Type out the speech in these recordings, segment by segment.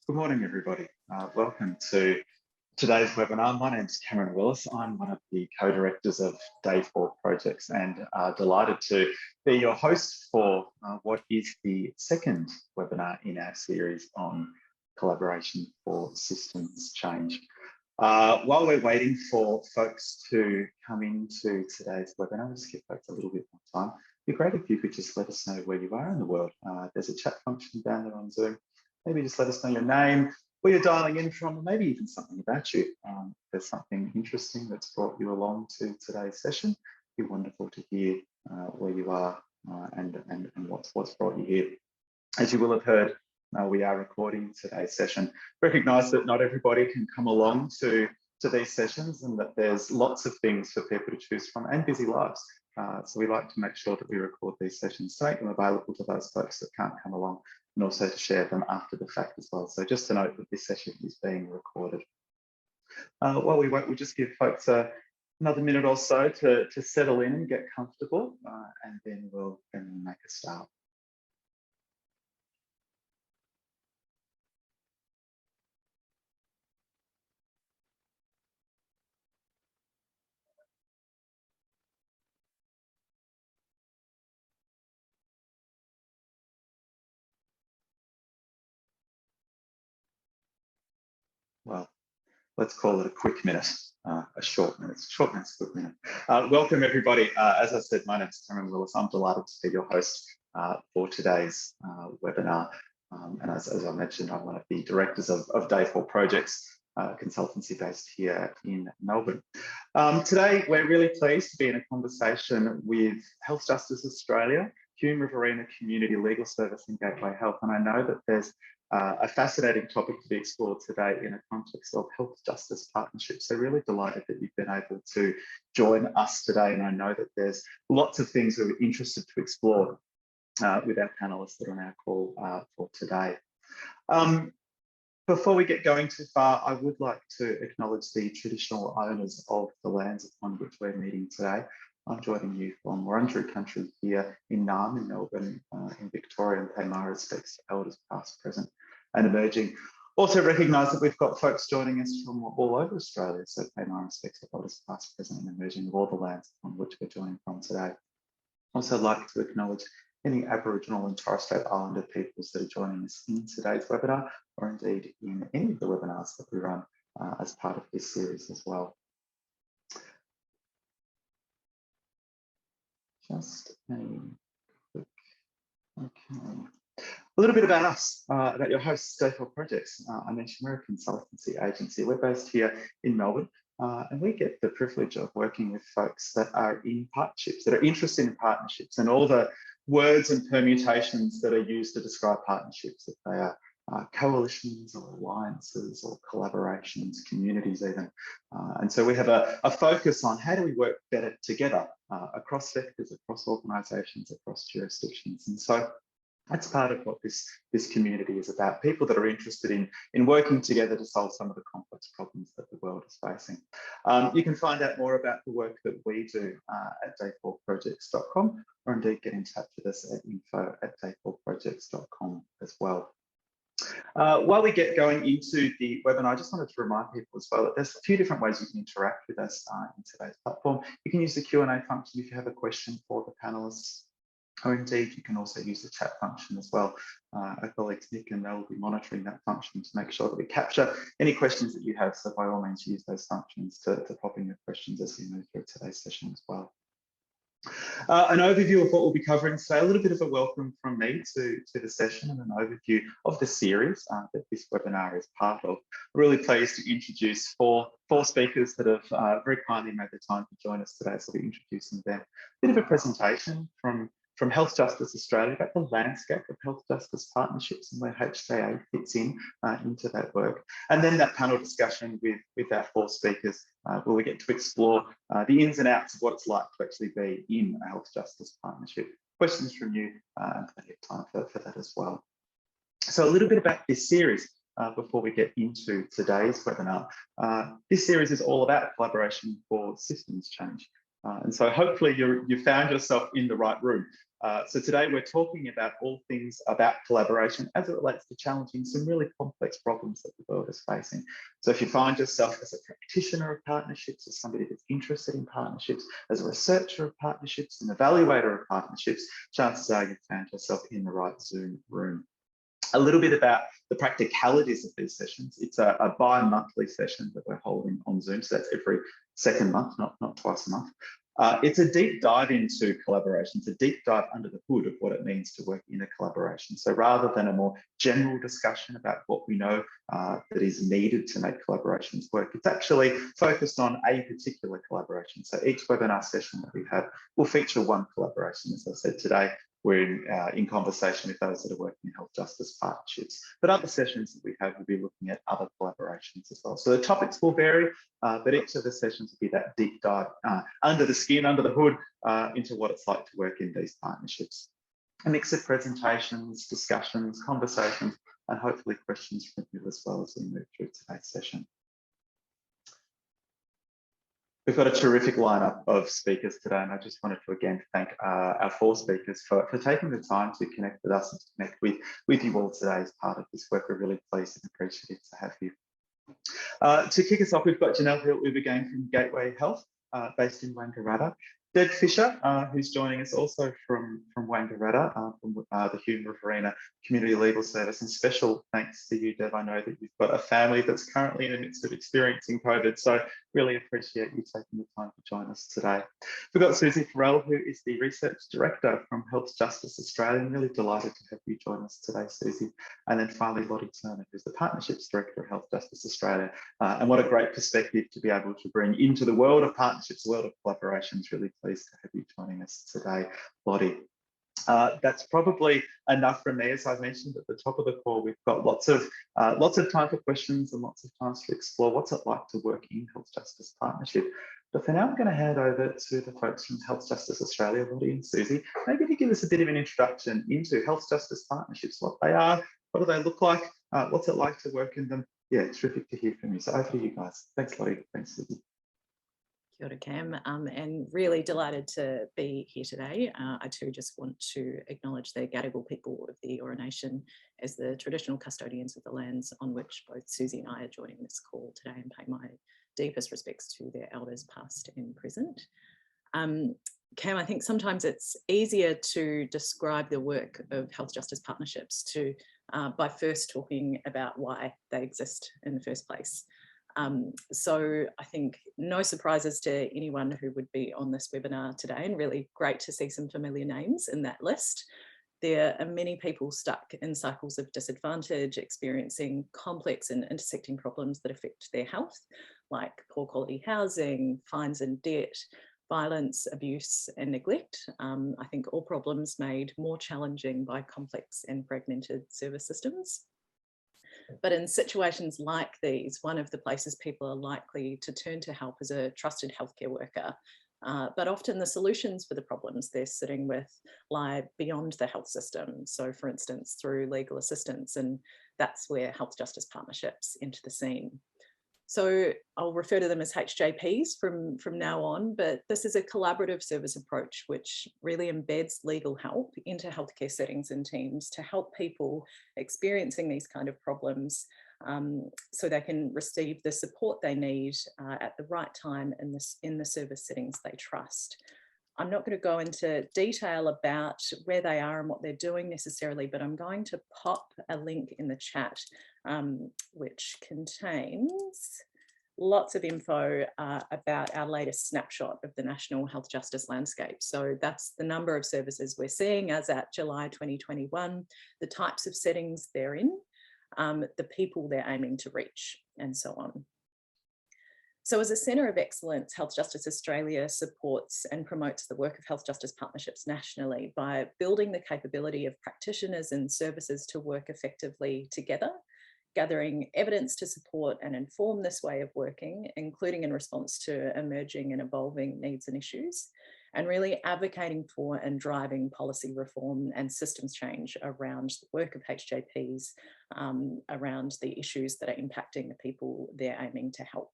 Good morning, everybody. Welcome to today's webinar. My name is Cameron Willis. I'm one of the co-directors of Day 4 Projects and delighted to be your host for what is the second webinar in our series on collaboration for systems change. While we're waiting for folks to come into today's webinar, just give folks a little bit more time. It'd be great if you could just let us know where you are in the world. There's a chat function down there on Zoom. Maybe just let us know your name, where you're dialing in from, or maybe even something about you. If there's something interesting that's brought you along to today's session, it'd be wonderful to hear where you are and what's brought you here. As you will have heard, we are recording today's session. Recognise that not everybody can come along to these sessions and that there's lots of things for people to choose from and busy lives. So we like to make sure that we record these sessions to make them available to those folks that can't come along, and also to share them after the fact as well. So just to note that this session is being recorded. While we wait, we'll just give folks another minute or so to settle in and get comfortable, and then we'll make a start. Well, let's call it a quick minute, a short minute. Short minute's a quick minute. Welcome, everybody. As I said, my name is Cameron Willis. I'm delighted to be your host for today's webinar. And as I mentioned, I'm one of the directors of Day 4 Projects, consultancy based here in Melbourne. Today, we're really pleased to be in a conversation with Health Justice Australia, Hume, Riverina Community Legal Service and Gateway Health. And I know that there's a fascinating topic to be explored today in a context of health justice partnerships. So really delighted that you've been able to join us today. And I know that there's lots of things that we're interested to explore with our panelists that are on our call for today. Before we get going too far, I would like to acknowledge the traditional owners of the lands upon which we're meeting today. I'm joining you from Wurundjeri country here in Naarm in Melbourne, in Victoria, and pay my respects to elders past, present and emerging. Also recognise that we've got folks joining us from all over Australia, so pay my respects to elders past, present and emerging of all the lands on which we're joining from today. Also like to acknowledge any Aboriginal and Torres Strait Islander peoples that are joining us in today's webinar, or indeed in any of the webinars that we run as part of this series as well. Just a quick, okay. A little bit about us, about your hosts, Day 4 Projects. I mentioned we're a consultancy agency. We're based here in Melbourne, and we get the privilege of working with folks that are in partnerships, that are interested in partnerships, and all the words and permutations that are used to describe partnerships, if they are coalitions or alliances or collaborations, communities even. And so we have a focus on how do we work better together across sectors, across organisations, across jurisdictions. And so that's part of what this community is about, people that are interested in working together to solve some of the complex problems that the world is facing. You can find out more about the work that we do at day4projects.com, or indeed get in touch with us at info@day4projects.com as well. While we get going into the webinar, I just wanted to remind people as well that there's a few different ways you can interact with us in today's platform. You can use the Q&A function if you have a question for the panelists, or indeed you can also use the chat function as well. Our colleagues Nick and Mel will be monitoring that function to make sure that we capture any questions that you have. So by all means, use those functions to pop in your questions as we move through today's session as well. An overview of what we'll be covering today, a little bit of a welcome from me to the session and an overview of the series that this webinar is part of. I'm really pleased to introduce four speakers that have very kindly made the time to join us today. So we'll be introducing them. A bit of a presentation from Health Justice Australia about the landscape of health justice partnerships and where HJA fits into that work. And then that panel discussion with our four speakers where we get to explore the ins and outs of what it's like to actually be in a health justice partnership. Questions from you and plenty of time for that as well. So a little bit about this series before we get into today's webinar. This series is all about collaboration for systems change. And so hopefully you found yourself in the right room. So today we're talking about all things about collaboration as it relates to challenging some really complex problems that the world is facing. So if you find yourself as a practitioner of partnerships, as somebody that's interested in partnerships, as a researcher of partnerships, an evaluator of partnerships, chances are you've found yourself in the right Zoom room. A little bit about the practicalities of these sessions. It's a bi-monthly session that we're holding on Zoom, so that's every second month, not twice a month. It's a deep dive into collaboration. It's a deep dive under the hood of what it means to work in a collaboration. So rather than a more general discussion about what we know that is needed to make collaborations work, it's actually focused on a particular collaboration. So each webinar session that we have will feature one collaboration. As I said today, we're in conversation with those that are working in health justice partnerships. But other sessions that we have will be looking at other collaborations as well. So the topics will vary, but each of the sessions will be that deep dive under the skin, under the hood, into what it's like to work in these partnerships. A mix of presentations, discussions, conversations, and hopefully questions from you as well as we move through today's session. We've got a terrific lineup of speakers today, and I just wanted to again thank our 4 speakers for taking the time to connect with us and to connect with you all today as part of this work. We're really pleased and appreciative to have you. To kick us off, we've got Janelle Hill again from Gateway Health, based in Wangaratta. Deb Fisher, who's joining us also from Wangaratta, from the Hume Riverina Community Legal Service. And special thanks to you, Deb. I know that you've got a family that's currently in the midst of experiencing COVID, so really appreciate you taking the time to join us today. We've got Susie Farrell, who is the Research Director from Health Justice Australia. I'm really delighted to have you join us today, Susie. And then finally, Lottie Turner, who's the Partnerships Director of Health Justice Australia. And what a great perspective to be able to bring into the world of partnerships, the world of collaborations. Really pleased to have you joining us today, Lottie. That's probably enough from me. As I mentioned at the top of the call, we've got lots of time for questions and lots of times to explore what's it like to work in health justice partnership. But for now, I'm going to hand over to the folks from Health Justice Australia, Lottie and Susie, maybe to give us a bit of an introduction into health justice partnerships, what they are, what do they look like, what's it like to work in them. Yeah, it's terrific to hear from you. So over to you guys. Thanks, Lottie. Thanks, Susie. Kia ora, Cam, and really delighted to be here today. I too just want to acknowledge the Gadigal people of the Eora Nation as the traditional custodians of the lands on which both Susie and I are joining this call today, and pay my deepest respects to their elders past and present. Cam, I think sometimes it's easier to describe the work of health justice partnerships by first talking about why they exist in the first place. So I think no surprises to anyone who would be on this webinar today, and really great to see some familiar names in that list. There are many people stuck in cycles of disadvantage, experiencing complex and intersecting problems that affect their health, like poor quality housing, fines and debt, violence, abuse and neglect. I think all problems made more challenging by complex and fragmented service systems. But in situations like these, one of the places people are likely to turn to help is a trusted healthcare worker. But often the solutions for the problems they're sitting with lie beyond the health system. So for instance, through legal assistance, and that's where health justice partnerships enter the scene. So I'll refer to them as HJPs from now on, but this is a collaborative service approach which really embeds legal help into healthcare settings and teams to help people experiencing these kind of problems so they can receive the support they need at the right time in the service settings they trust. I'm not going to go into detail about where they are and what they're doing necessarily, but I'm going to pop a link in the chat which contains lots of info about our latest snapshot of the national health justice landscape. So that's the number of services we're seeing as at July 2021, the types of settings they're in, the people they're aiming to reach, and so on. So as a Centre of Excellence, Health Justice Australia supports and promotes the work of health justice partnerships nationally by building the capability of practitioners and services to work effectively together, gathering evidence to support and inform this way of working, including in response to emerging and evolving needs and issues, and really advocating for and driving policy reform and systems change around the work of HJPs, around the issues that are impacting the people they're aiming to help.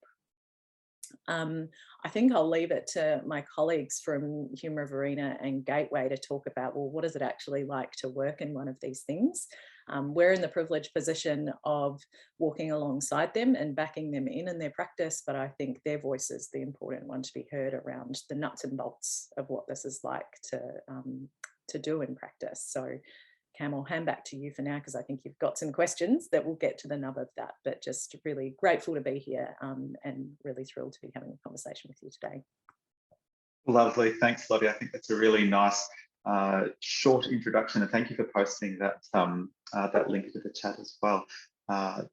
I think I'll leave it to my colleagues from Hume, Riverina and Gateway to talk about, well, what is it actually like to work in one of these things? We're in the privileged position of walking alongside them and backing them in their practice, but I think their voice is the important one to be heard around the nuts and bolts of what this is like to do in practice. So Cam, I'll hand back to you for now, because I think you've got some questions that will get to the nub of that, but just really grateful to be here and really thrilled to be having a conversation with you today. Lovely, thanks Lottie. I think that's a really nice short introduction, and thank you for posting that, that link to the chat as well.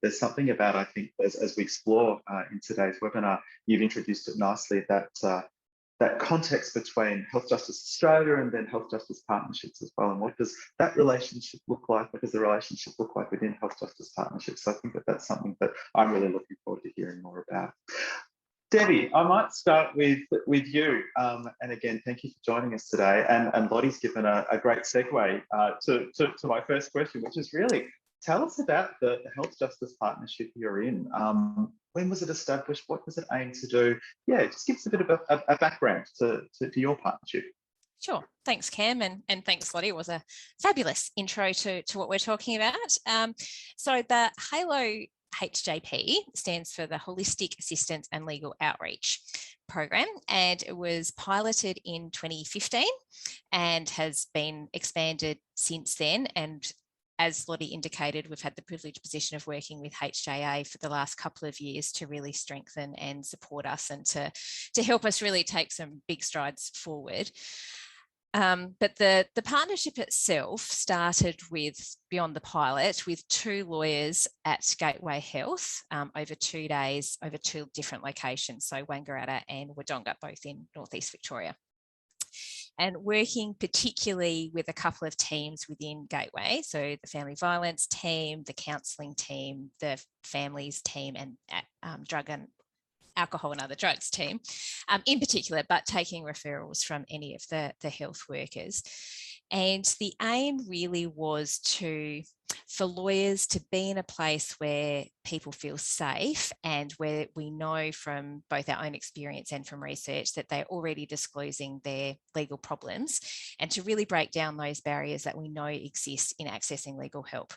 There's something about, I think, as we explore in today's webinar, you've introduced it nicely, that that context between Health Justice Australia and then Health Justice Partnerships as well. And what does that relationship look like? What does the relationship look like within Health Justice Partnerships? So I think that that's something that I'm really looking forward to hearing more about. Debbie, I might start with you. And again, thank you for joining us today. And Lottie's given a great segue to my first question, which is really, tell us about the Health Justice Partnership you're in. When was it established? What does it aim to do? Yeah, just give us a bit of a background to your partnership. Sure. Thanks, Cam, and thanks, Lottie. It was a fabulous intro to what we're talking about. So the HALO HJP stands for the Holistic Assistance and Legal Outreach program, and it was piloted in 2015 and has been expanded since then. And as Lottie indicated, we've had the privileged position of working with HJA for the last couple of years to really strengthen and support us and to help us really take some big strides forward. But the partnership itself started with, beyond the pilot, with 2 lawyers at Gateway Health over 2 days, over 2 different locations, so Wangaratta and Wodonga, both in Northeast Victoria. And working particularly with a couple of teams within Gateway, so the family violence team, the counselling team, the families team, and drug and alcohol and other drugs team in particular, but taking referrals from any of the health workers. And the aim really was for lawyers to be in a place where people feel safe and where we know from both our own experience and from research that they're already disclosing their legal problems, and to really break down those barriers that we know exist in accessing legal help.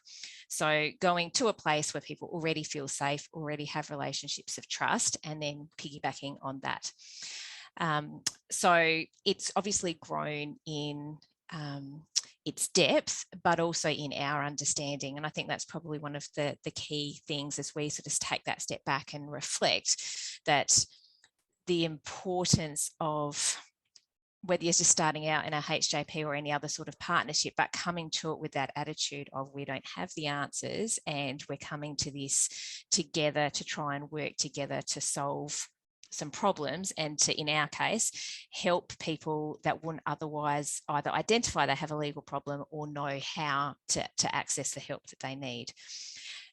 So going to a place where people already feel safe, already have relationships of trust, and then piggybacking on that. So it's obviously grown in its depth, but also in our understanding. And I think that's probably one of the key things as we sort of take that step back and reflect that the importance of, whether you're just starting out in a HJP or any other sort of partnership, but coming to it with that attitude of we don't have the answers and we're coming to this together to try and work together to solve some problems, and to, in our case, help people that wouldn't otherwise either identify they have a legal problem or know how to access the help that they need.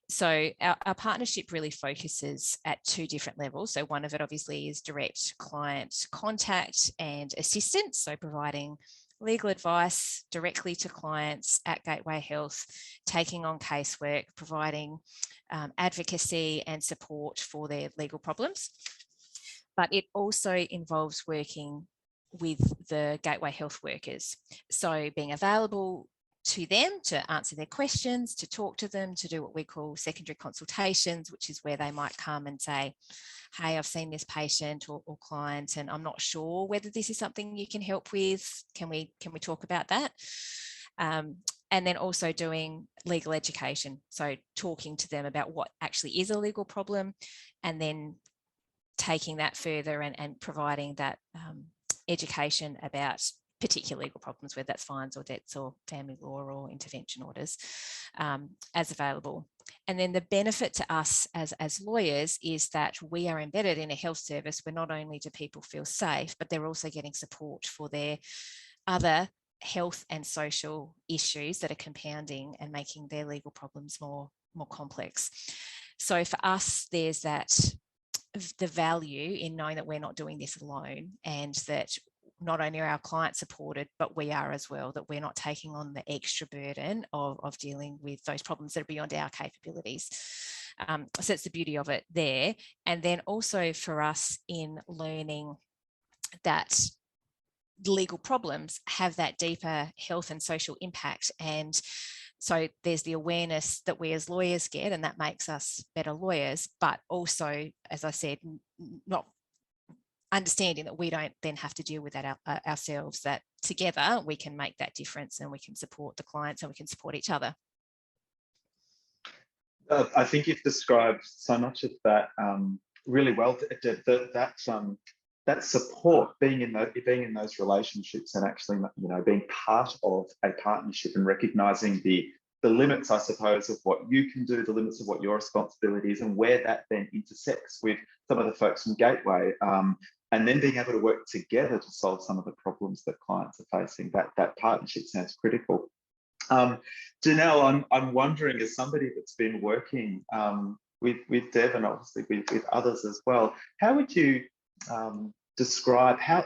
So our partnership really focuses at 2 different levels. So one of it obviously is direct client contact and assistance, so providing legal advice directly to clients at Gateway Health, taking on casework, providing advocacy and support for their legal problems. But it also involves working with the Gateway Health workers. So being available to them to answer their questions, to talk to them, to do what we call secondary consultations, which is where they might come and say, hey, I've seen this patient or client and I'm not sure whether this is something you can help with. Can we talk about that? And then also doing legal education. So talking to them about what actually is a legal problem, and then taking that further and providing that education about particular legal problems, whether that's fines or debts or family law or intervention orders, as available. And then the benefit to us as lawyers is that we are embedded in a health service where not only do people feel safe, but they're also getting support for their other health and social issues that are compounding and making their legal problems more complex. So for us, there's that the value in knowing that we're not doing this alone, and that not only are our clients supported, but we are as well, that we're not taking on the extra burden of dealing with those problems that are beyond our capabilities. So it's the beauty of it there. And then also for us in learning that legal problems have that deeper health and social impact. And so there's the awareness that we as lawyers get, and that makes us better lawyers, but also, as I said, not understanding that we don't then have to deal with that ourselves, that together we can make that difference and we can support the clients and we can support each other. I think you've described so much of that really well. That support, being in those relationships, and actually, you know, being part of a partnership and recognizing the limits, I suppose, of what you can do, the limits of what your responsibility is, and where that then intersects with some of the folks from Gateway, and then being able to work together to solve some of the problems that clients are facing. That partnership sounds critical. Janelle, I'm wondering, as somebody that's been working with Deb and obviously with others as well, how would you describe how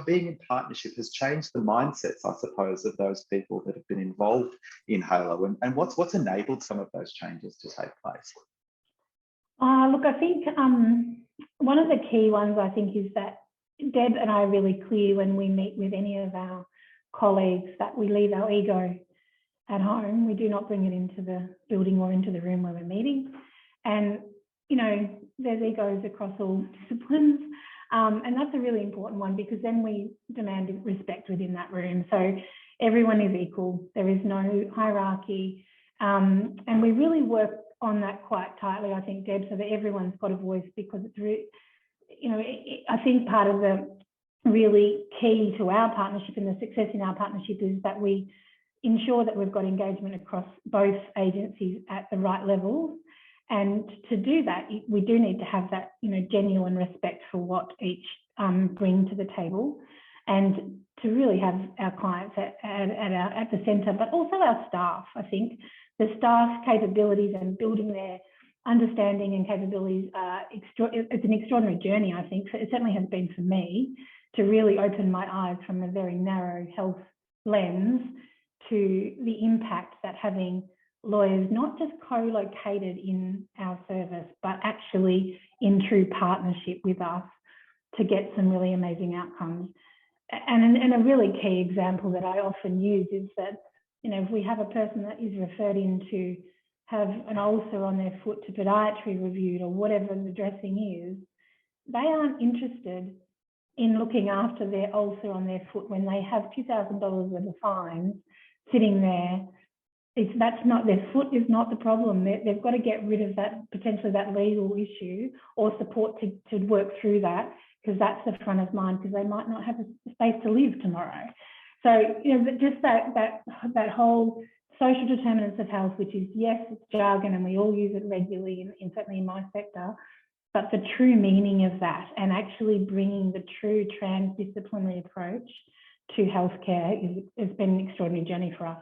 being in partnership has changed the mindsets, I suppose, of those people that have been involved in HALO, and what's enabled some of those changes to take place? Look, I think one of the key ones, I think, is that Deb and I are really clear when we meet with any of our colleagues that we leave our ego at home. We do not bring it into the building or into the room where we're meeting. And, you know, there's egos across all disciplines. And that's a really important one, because then we demand respect within that room. So everyone is equal. There is no hierarchy. And we really work on that quite tightly, I think, Deb, so that everyone's got a voice, because it's, you know, I think part of the really key to our partnership and the success in our partnership is that we ensure that we've got engagement across both agencies at the right levels. And to do that, we do need to have that, you know, genuine respect for what each bring to the table, and to really have our clients at the centre, but also our staff. I think the staff capabilities and building their understanding and capabilities, it's an extraordinary journey, I think. So it certainly has been for me to really open my eyes from a very narrow health lens to the impact that having lawyers not just co-located in our service, but actually in true partnership with us to get some really amazing outcomes. And a really key example that I often use is that, you know, if we have a person that is referred in to have an ulcer on their foot to podiatry reviewed or whatever the dressing is, they aren't interested in looking after their ulcer on their foot when they have $2,000 worth of fines sitting there. That's not, their foot is not the problem. They've got to get rid of that, potentially that legal issue, or support to work through that, because that's the front of mind, because they might not have a space to live tomorrow. So, you know, just that whole social determinants of health, which is, yes, it's jargon and we all use it regularly, certainly in my sector, but the true meaning of that, and actually bringing the true transdisciplinary approach to healthcare has been an extraordinary journey for us.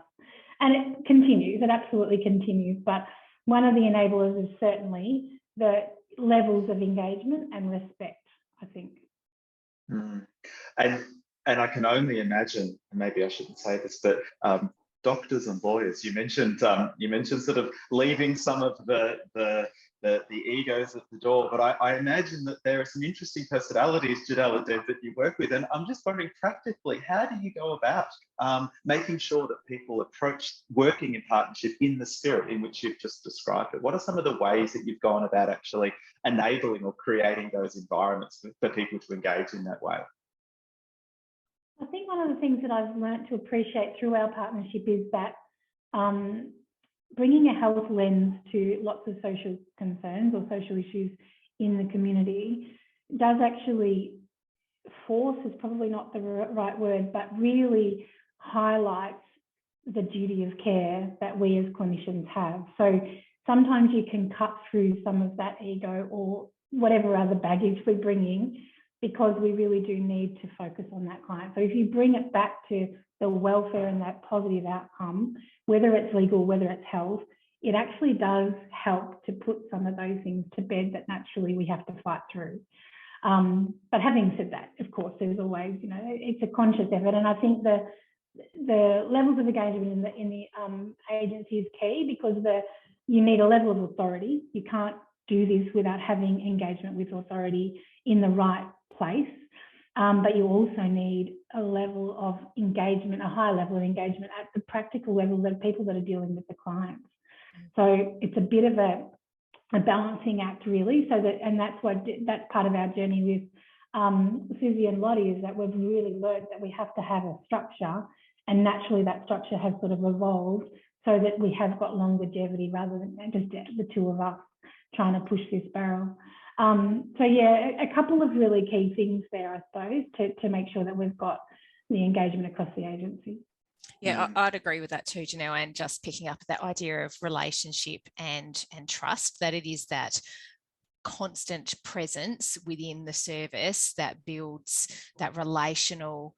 And it continues, it absolutely continues. But one of the enablers is certainly the levels of engagement and respect, I think. And I can only imagine, and maybe I shouldn't say this, but doctors and lawyers, you mentioned sort of leaving some of the egos at the door, but I imagine that there are some interesting personalities, Janelle and Deb, that you work with, and I'm just wondering, practically, how do you go about making sure that people approach working in partnership in the spirit in which you've just described it? What are some of the ways that you've gone about actually enabling or creating those environments for people to engage in that way? I think one of the things that I've learned to appreciate through our partnership is that bringing a health lens to lots of social concerns or social issues in the community does actually force, is probably not the right word, but really highlights the duty of care that we as clinicians have. So sometimes you can cut through some of that ego or whatever other baggage we're bringing, because we really do need to focus on that client. So if you bring it back to the welfare and that positive outcome, whether it's legal, whether it's health, it actually does help to put some of those things to bed that naturally we have to fight through. But having said that, of course, there's always, you know, it's a conscious effort. And I think the levels of engagement in the agency is key, because you need a level of authority. You can't do this without having engagement with authority in the right place. But you also need a level of engagement, a high level of engagement at the practical level that people that are dealing with the clients. So it's a bit of a balancing act, really. So that, and that's part of our journey with Susie and Lottie, is that we've really learned that we have to have a structure, and naturally that structure has sort of evolved so that we have got longevity rather than just the two of us trying to push this barrel. So yeah, a couple of really key things there, I suppose, to make sure that we've got the engagement across the agency. Yeah, I'd agree with that too, Janelle, and just picking up that idea of relationship and trust, that it is that constant presence within the service that builds that relational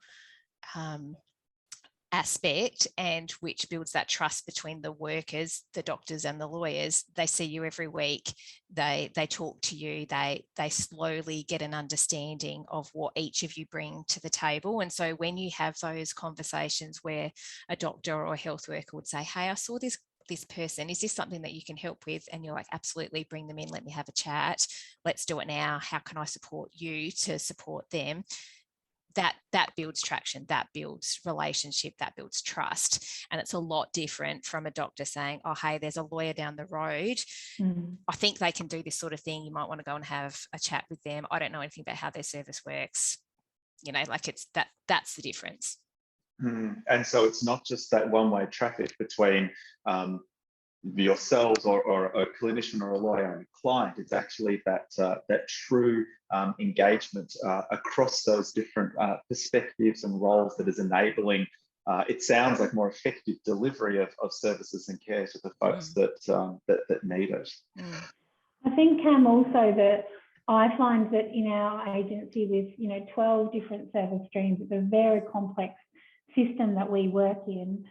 aspect, and which builds that trust between the workers, the doctors and the lawyers. They see you every week, they talk to you, they slowly get an understanding of what each of you bring to the table. And so when you have those conversations where a doctor or a health worker would say, hey, I saw this person, is this something that you can help with? And you're like, absolutely, bring them in, let me have a chat, let's do it now, how can I support you to support them? That builds traction, that builds relationship, that builds trust. And it's a lot different from a doctor saying, oh, hey, there's a lawyer down the road. I think they can do this sort of thing. You might want to go and have a chat with them. I don't know anything about how their service works. You know, like it's that's the difference. And so it's not just that one-way traffic between yourselves or a clinician or a lawyer and a client. It's actually that true engagement across those different perspectives and roles that is enabling, it sounds like, more effective delivery of services and care to the folks that need it. I think also that I find that in our agency with 12 different service streams, it's a very complex system that we work in.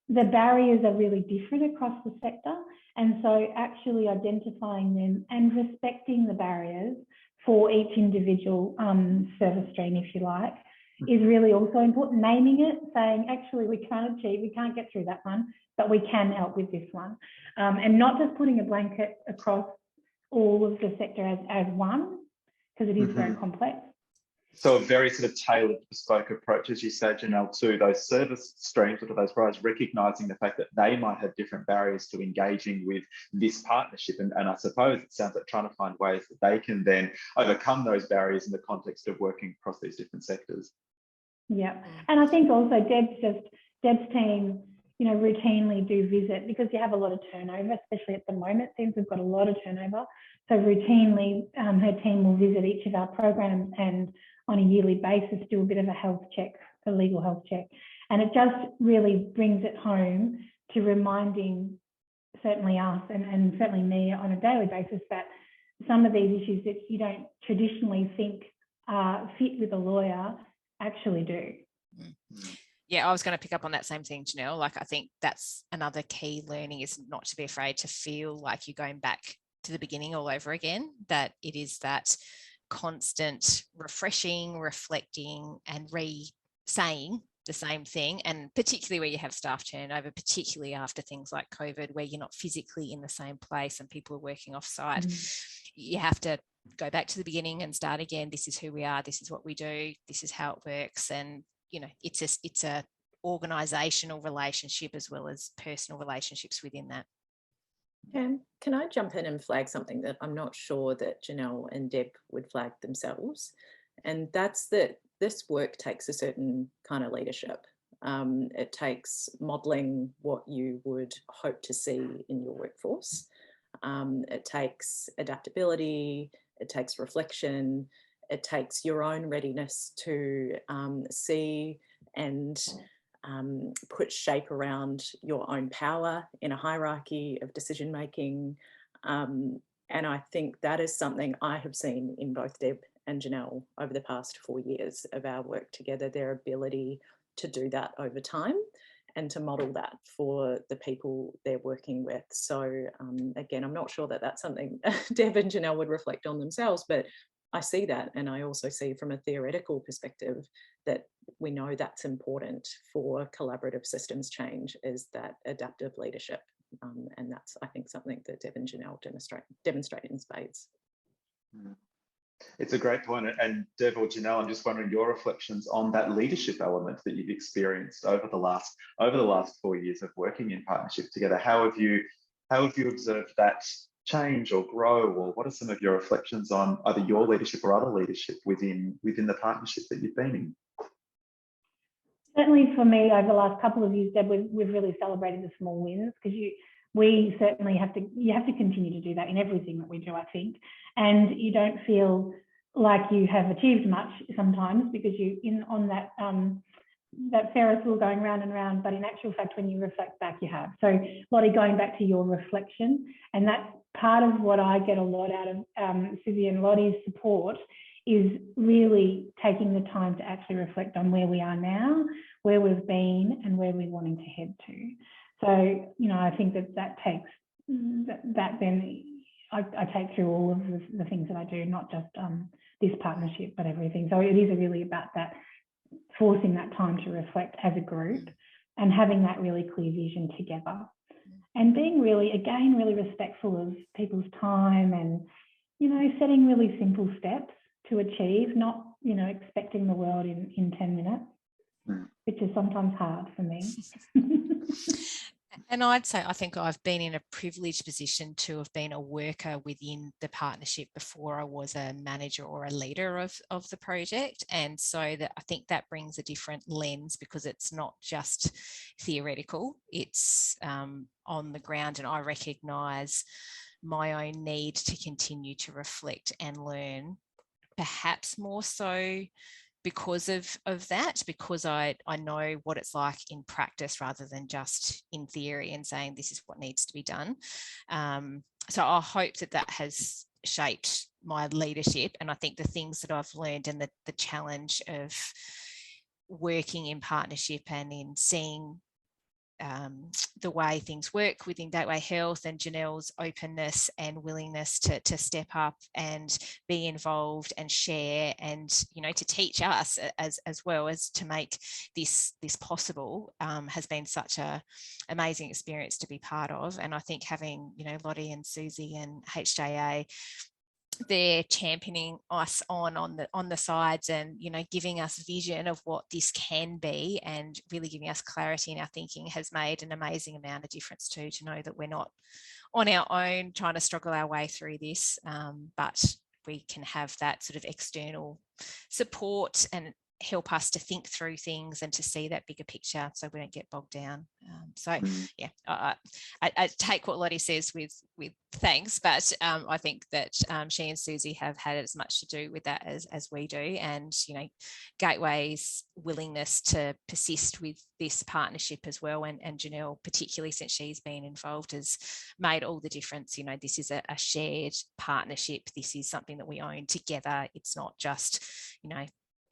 The barriers are really different across the sector, and so actually identifying them and respecting the barriers for each individual service stream, if you like, is really also important. Naming it, saying actually we can't get through that one, but we can help with this one, and not just putting a blanket across all of the sector as one, because it is very complex. So a very sort of tailored, bespoke approach, as you say, Janelle, to those service streams or to those providers, recognising the fact that they might have different barriers to engaging with this partnership. And I suppose it sounds like trying to find ways that they can then overcome those barriers in the context of working across these different sectors. Yeah. And I think also Deb's team, routinely do visit, because you have a lot of turnover, especially at the moment. It seems we've got a lot of turnover. So routinely, her team will visit each of our programs and on a yearly basis do a bit of a health check, a legal health check. And it just really brings it home to reminding certainly us and certainly me on a daily basis that some of these issues that you don't traditionally think fit with a lawyer actually do. Yeah, I was going to pick up on that same thing, Janelle. Like, I think that's another key learning, is not to be afraid to feel like you're going back to the beginning all over again, that it is that constant refreshing, reflecting and re-saying the same thing. And particularly where you have staff turnover, particularly after things like COVID, where you're not physically in the same place and people are working off site, you have to go back to the beginning and start again. This is who we are, this is what we do, this is how it works. And it's a organizational relationship as well as personal relationships within that. Can I jump in and flag something that I'm not sure that Janelle and Deb would flag themselves? And that's that this work takes a certain kind of leadership. It takes modelling what you would hope to see in your workforce. It takes adaptability, it takes reflection, it takes your own readiness to see and put shape around your own power in a hierarchy of decision making. And I think that is something I have seen in both Deb and Janelle over the past 4 years of our work together, their ability to do that over time and to model that for the people they're working with. So again, I'm not sure that that's something Deb and Janelle would reflect on themselves, but I see that. And I also see from a theoretical perspective that we know that's important for collaborative systems change, is that adaptive leadership. And that's, I think, something that Deb and Janelle demonstrate in spades. It's a great point. And Deb or Janelle, I'm just wondering your reflections on that leadership element that you've experienced over the last 4 years of working in partnership together. How have you observed that change or grow, or what are some of your reflections on either your leadership or other leadership within the partnership that you've been in? Certainly for me, over the last couple of years, Deb, we've really celebrated the small wins, because we certainly have to continue to do that in everything that we do, I think. And you don't feel like you have achieved much sometimes, because on that Ferris wheel going round and round, but in actual fact, when you reflect back, you have. So Lottie, going back to your reflection, and that's part of what I get a lot out of Susie and Lottie's support, is really taking the time to actually reflect on where we are now, where we've been, and where we're wanting to head to. So, I think that takes that then I take through all of the things that I do, not just this partnership, but everything. So it is really about that, forcing that time to reflect as a group and having that really clear vision together, and being really respectful of people's time, and, setting really simple steps to achieve, not, expecting the world in 10 minutes, which is sometimes hard for me. And I'd say, I think I've been in a privileged position to have been a worker within the partnership before I was a manager or a leader of the project. And so that I think that brings a different lens, because it's not just theoretical, it's on the ground. And I recognise my own need to continue to reflect and learn, perhaps more so because of that, because I know what it's like in practice rather than just in theory and saying this is what needs to be done. So I hope that has shaped my leadership, and I think the things that I've learned and the challenge of working in partnership and in seeing the way things work within Gateway Health, and Janelle's openness and willingness to step up and be involved and share, and to teach us as well as to make this possible, has been such a amazing experience to be part of. And I think having Lottie and Susie and HJA, they're championing us on the sides, and giving us vision of what this can be, and really giving us clarity in our thinking, has made an amazing amount of difference too, to know that we're not on our own trying to struggle our way through this, but we can have that sort of external support and help us to think through things and to see that bigger picture, so we don't get bogged down. Yeah, I take what Lottie says with thanks, but I think that she and Susie have had as much to do with that as we do, and Gateway's willingness to persist with this partnership as well, and Janelle, particularly since she's been involved, has made all the difference. This is a shared partnership. This is something that we own together. It's not just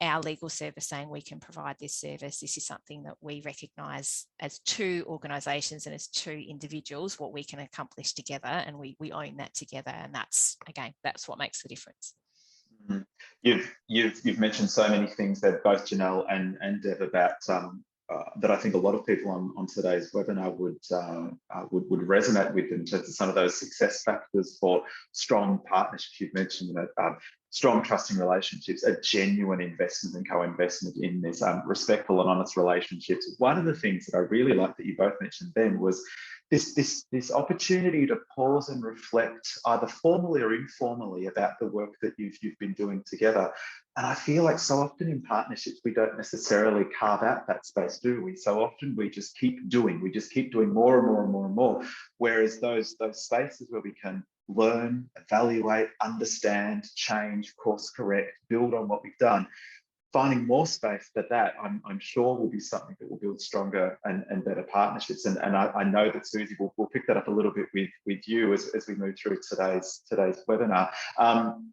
our legal service saying we can provide this service. This is something that we recognise as two organisations and as two individuals, what we can accomplish together, and we own that together. And that's what makes the difference. You've mentioned so many things that both Janelle and Deb about that I think a lot of people on today's webinar would resonate with, in terms of some of those success factors for strong partnerships. You've mentioned strong trusting relationships, a genuine investment and co-investment in this, respectful and honest relationships. One of the things that I really liked that you both mentioned then was this opportunity to pause and reflect, either formally or informally, about the work that you've been doing together. And I feel like so often in partnerships, we don't necessarily carve out that space, do we? So often we just keep doing more and more and more and more. Whereas those spaces where we can learn, evaluate, understand, change, course correct, build on what we've done, finding more space for that, I'm sure will be something that will build stronger and better partnerships. And I know that Susie will pick that up a little bit with you as we move through today's webinar.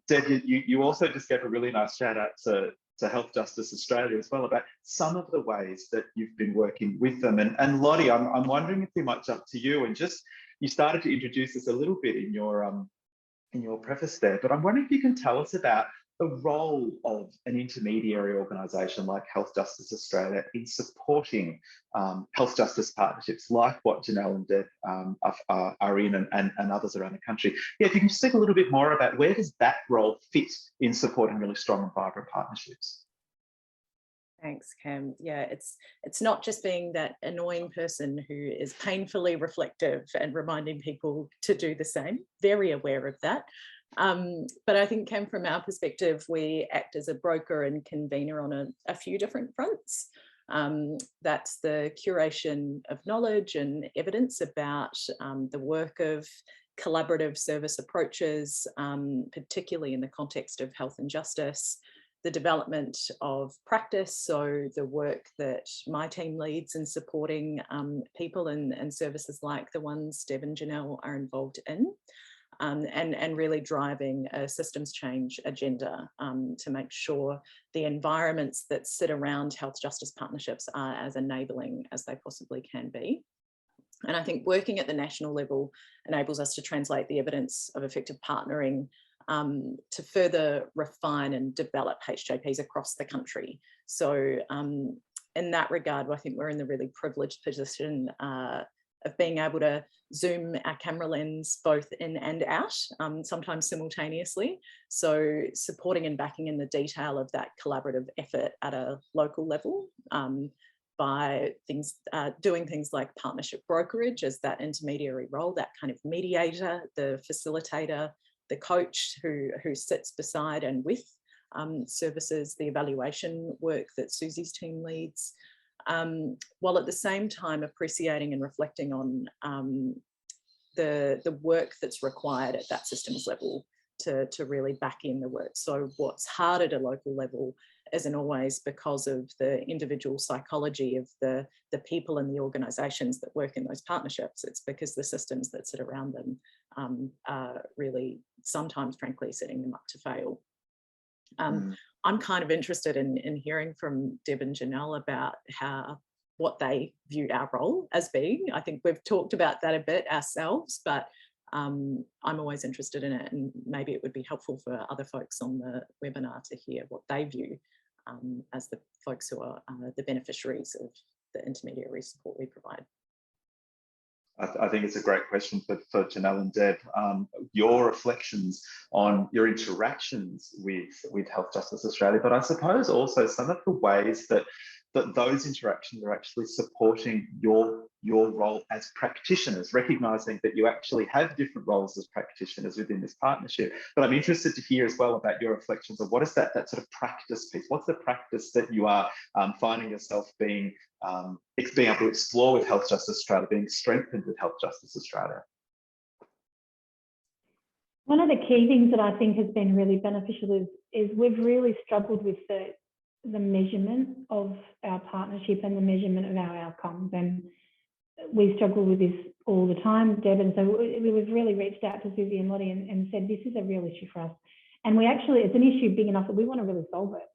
Deb, you also just gave a really nice shout out to Health Justice Australia as well, about some of the ways that you've been working with them. And Lottie, I'm wondering if we might jump to you, and just, you started to introduce this a little bit in your preface there, but I'm wondering if you can tell us about the role of an intermediary organisation like Health Justice Australia in supporting health justice partnerships like what Janelle and Deb are in and others around the country. Yeah, if you can just speak a little bit more about where does that role fit in supporting really strong and vibrant partnerships? Thanks, Cam. Yeah, it's not just being that annoying person who is painfully reflective and reminding people to do the same. Very aware of that. But I think, Cam, from our perspective, we act as a broker and convener on a few different fronts. That's the curation of knowledge and evidence about the work of collaborative service approaches, particularly in the context of health and justice, the development of practice, so the work that my team leads in supporting people and services like the ones Deb and Janelle are involved in, and really driving a systems change agenda to make sure the environments that sit around health justice partnerships are as enabling as they possibly can be. And I think working at the national level enables us to translate the evidence of effective partnering to further refine and develop HJPs across the country. So in that regard, I think we're in the really privileged position of being able to zoom our camera lens both in and out, sometimes simultaneously. So supporting and backing in the detail of that collaborative effort at a local level by doing things like partnership brokerage as that intermediary role, that kind of mediator, the facilitator, the coach who sits beside and with services, the evaluation work that Susie's team leads, while at the same time appreciating and reflecting on the work that's required at that systems level to really back in the work. So what's hard at a local level isn't always because of the individual psychology of the people and the organisations that work in those partnerships. It's because the systems that sit around them are really sometimes, frankly, setting them up to fail. I'm kind of interested in hearing from Deb and Janelle about what they view our role as being. I think we've talked about that a bit ourselves, but I'm always interested in it, and maybe it would be helpful for other folks on the webinar to hear what they view as the folks who are the beneficiaries of the intermediary support we provide. I think it's a great question for Janelle and Deb. Your reflections on your interactions with Health Justice Australia, but I suppose also some of the ways that those interactions are actually supporting your role as practitioners, recognising that you actually have different roles as practitioners within this partnership. But I'm interested to hear as well about your reflections of what is that sort of practice piece? What's the practice that you are finding yourself being able to explore with Health Justice Australia, being strengthened with Health Justice Australia? One of the key things that I think has been really beneficial is we've really struggled with the measurement of our partnership and the measurement of our outcomes, and we struggle with this all the time, Deb, and so we've really reached out to Susie and Lottie and said this is a real issue for us, and it's an issue big enough that we want to really solve it,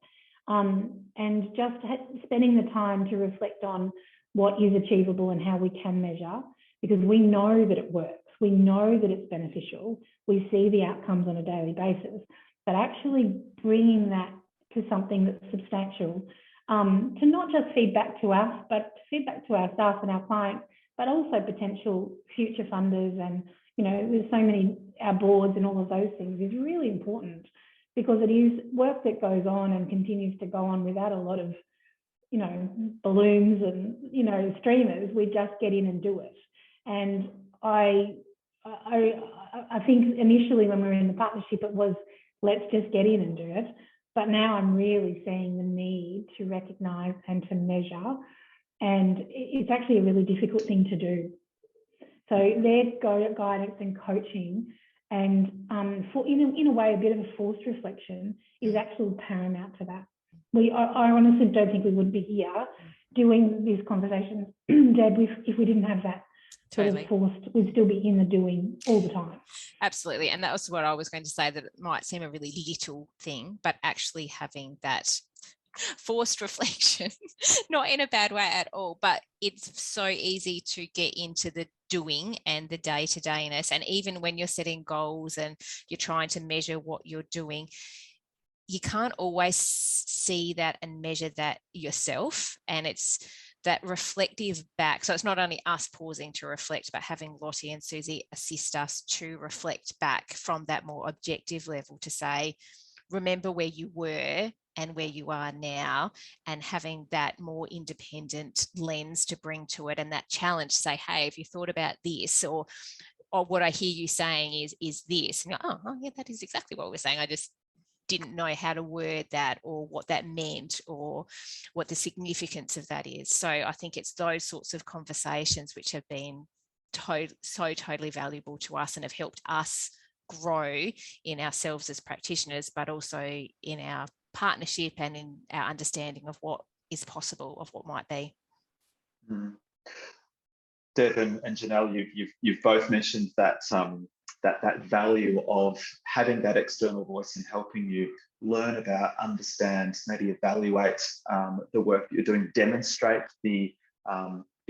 and just spending the time to reflect on what is achievable and how we can measure, because we know that it works, we know that it's beneficial, we see the outcomes on a daily basis, but actually bringing that to something that's substantial, to not just feed back to us, but to feed back to our staff and our clients, but also potential future funders, and there's so many, our boards and all of those things is really important, because it is work that goes on and continues to go on without a lot of balloons and streamers. We just get in and do it. And I think initially when we were in the partnership it was let's just get in and do it. But now I'm really seeing the need to recognise and to measure, and it's actually a really difficult thing to do. So their guidance and coaching, and in a way a bit of a forced reflection is actually paramount to that. I honestly don't think we would be here doing these conversations, Deb, if we didn't have that. Totally. We'd still be in the doing all the time. Absolutely. And that was what I was going to say, that it might seem a really little thing, but actually having that forced reflection, not in a bad way at all, but it's so easy to get into the doing and the day-to-dayness. And even when you're setting goals and you're trying to measure what you're doing, you can't always see that and measure that yourself. And it's that reflective back. So it's not only us pausing to reflect, but having Lottie and Susie assist us to reflect back from that more objective level to say, remember where you were and where you are now, and having that more independent lens to bring to it, and that challenge to say, hey, have you thought about this? Or what I hear you saying is this. And you're like, oh, yeah, that is exactly what we're saying. I just didn't know how to word that, or what that meant, or what the significance of that is. So I think it's those sorts of conversations which have been so totally valuable to us and have helped us grow in ourselves as practitioners, but also in our partnership and in our understanding of what is possible, of what might be. Deb and Janelle, you've both mentioned that that value of having that external voice and helping you learn about, understand, maybe evaluate the work that you're doing, demonstrate the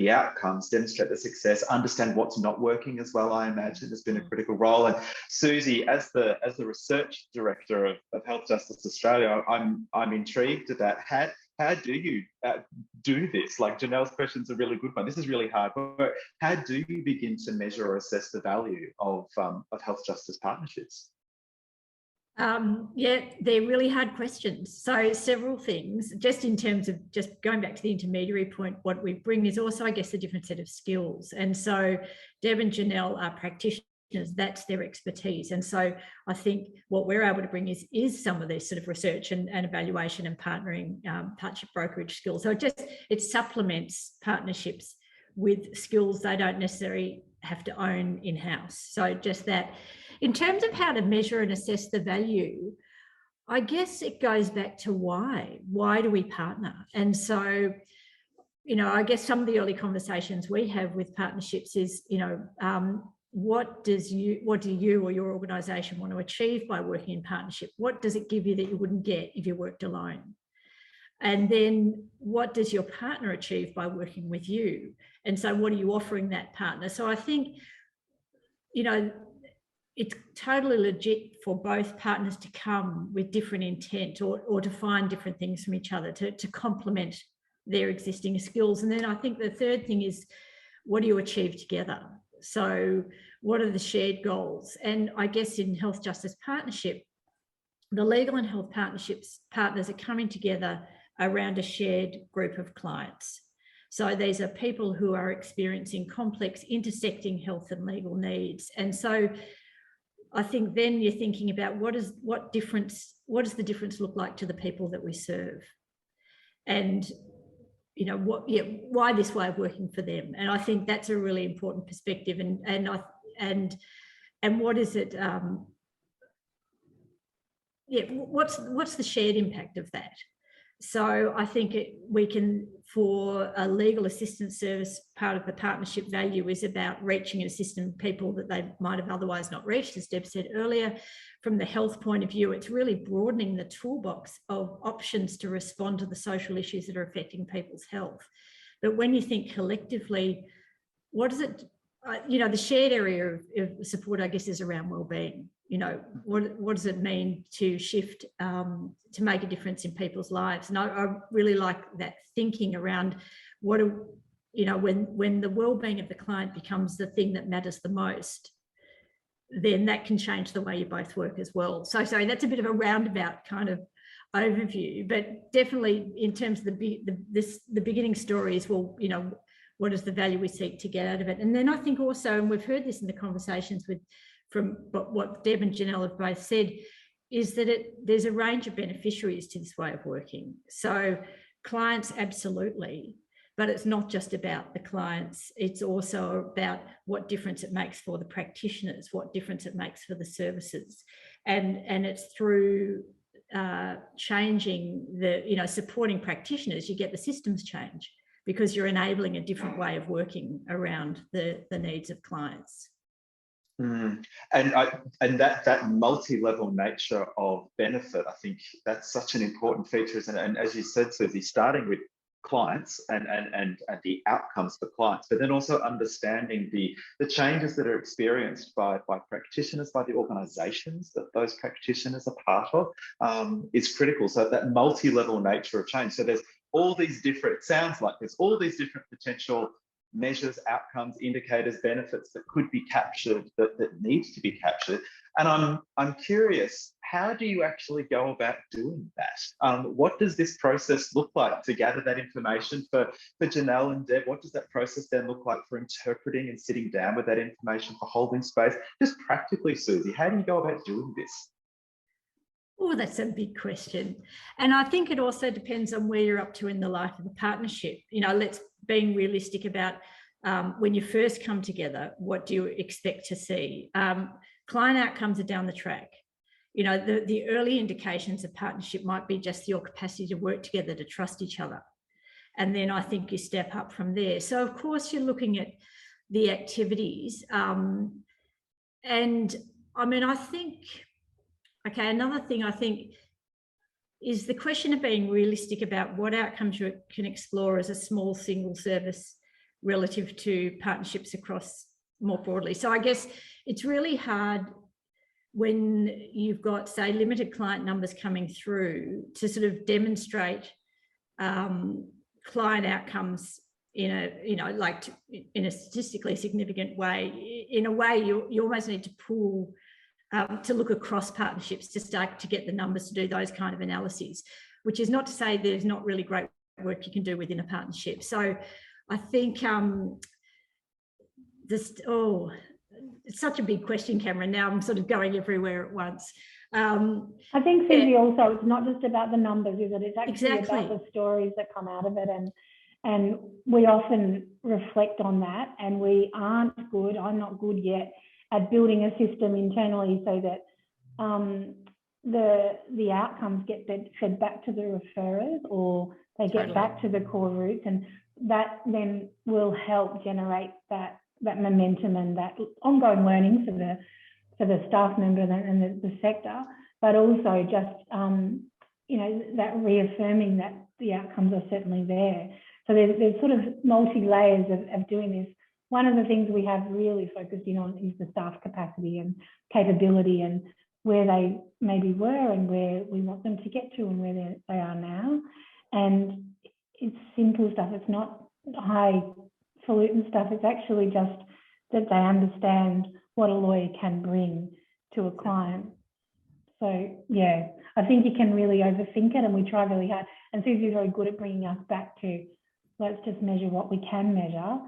outcomes, demonstrate the success, understand what's not working as well, I imagine has been a critical role. And Susie, as the research director of Health Justice Australia, I'm intrigued about how do you do this? Like Janelle's question's a really good one. This is really hard work. How do you begin to measure or assess the value of health justice partnerships? Yeah, they're really hard questions. So several things, just in terms of just going back to the intermediary point, what we bring is also, I guess, a different set of skills. And so Deb and Janelle are practitioners, that's their expertise. And so I think what we're able to bring is some of this sort of research and evaluation and partnering, partnership brokerage skills. So it supplements partnerships with skills they don't necessarily have to own in-house. So just that. In terms of how to measure and assess the value, I guess it goes back to why. Why do we partner? And so, I guess some of the early conversations we have with partnerships is, what do you or your organisation want to achieve by working in partnership? What does it give you that you wouldn't get if you worked alone? And then what does your partner achieve by working with you? And so what are you offering that partner? So I think, it's totally legit for both partners to come with different intent or to find different things from each other to complement their existing skills. And then I think the third thing is, what do you achieve together? So what are the shared goals? And I guess in health justice partnership, the legal and health partnerships partners are coming together around a shared group of clients. So these are people who are experiencing complex intersecting health and legal needs. And so I think then you're thinking about what does the difference look like to the people that we serve, and why this way of working for them. And I think that's a really important perspective. And what is it? What's the shared impact of that? So I think we can, for a legal assistance service, part of the partnership value is about reaching and assisting people that they might have otherwise not reached, as Deb said earlier. From the health point of view, it's really broadening the toolbox of options to respond to the social issues that are affecting people's health. But when you think collectively, what is it? The shared area of support, I guess, is around wellbeing. What does it mean to shift, to make a difference in people's lives? And I really like that thinking around when the wellbeing of the client becomes the thing that matters the most, then that can change the way you both work as well. So sorry, that's a bit of a roundabout kind of overview, but definitely in terms of the beginning story is, well, what is the value we seek to get out of it? And then I think also, and we've heard this in the conversations from what Deb and Janelle have both said, is that there's a range of beneficiaries to this way of working. So clients, absolutely, but it's not just about the clients. It's also about what difference it makes for the practitioners, what difference it makes for the services. And it's through changing supporting practitioners, you get the systems change, because you're enabling a different way of working around the needs of clients. And that multi-level nature of benefit, I think that's such an important feature, isn't it? And as you said, Susie, starting with clients and the outcomes for clients, but then also understanding the changes that are experienced by practitioners, by the organizations that those practitioners are part of, is critical. So that multi-level nature of change. So there's all these different, it sounds like there's all these different potential measures, outcomes, indicators, benefits that could be captured, that needs to be captured. And I'm curious, how do you actually go about doing that? What does this process look like to gather that information for Janelle and Deb? What does that process then look like for interpreting and sitting down with that information, for holding space? Just practically, Susie, how do you go about doing this? Oh, that's a big question. And I think it also depends on where you're up to in the life of the partnership. You know, let's being realistic about when you first come together, what do you expect to see? Client outcomes are down the track. You know, the early indications of partnership might be just your capacity to work together, to trust each other. And then I think you step up from there. So of course you're looking at the activities. And I mean, I think, okay, another thing I think is the question of being realistic about what outcomes you can explore as a small single service relative to partnerships across more broadly. So I guess it's really hard when you've got, say, limited client numbers coming through to sort of demonstrate client outcomes in a, you know, like in a statistically significant way. In a way, you almost need to pull to look across partnerships to start to get the numbers to do those kind of analyses, which is not to say there's not really great work you can do within a partnership. So I think it's such a big question, Cameron. Now I'm sort of going everywhere at once. I think, Susie, also, it's not just about the numbers, is it? It's actually Exactly about the stories that come out of it. And we often reflect on that, and we aren't good, I'm not good yet, at building a system internally so that the outcomes get fed back to the referrers, or they get back to the core roots, and that then will help generate that momentum and that ongoing learning for the staff member and the sector, but also just you know, that reaffirming that the outcomes are certainly there. So there's sort of multi-layers of doing this. One of the things we have really focused in on is the staff capacity and capability, and where they maybe were and where we want them to get to and where they are now. And it's simple stuff. It's not highfalutin stuff. It's actually just that they understand what a lawyer can bring to a client. So yeah, I think you can really overthink it, and we try really hard. And Susie's very good at bringing us back to, let's just measure what we can measure,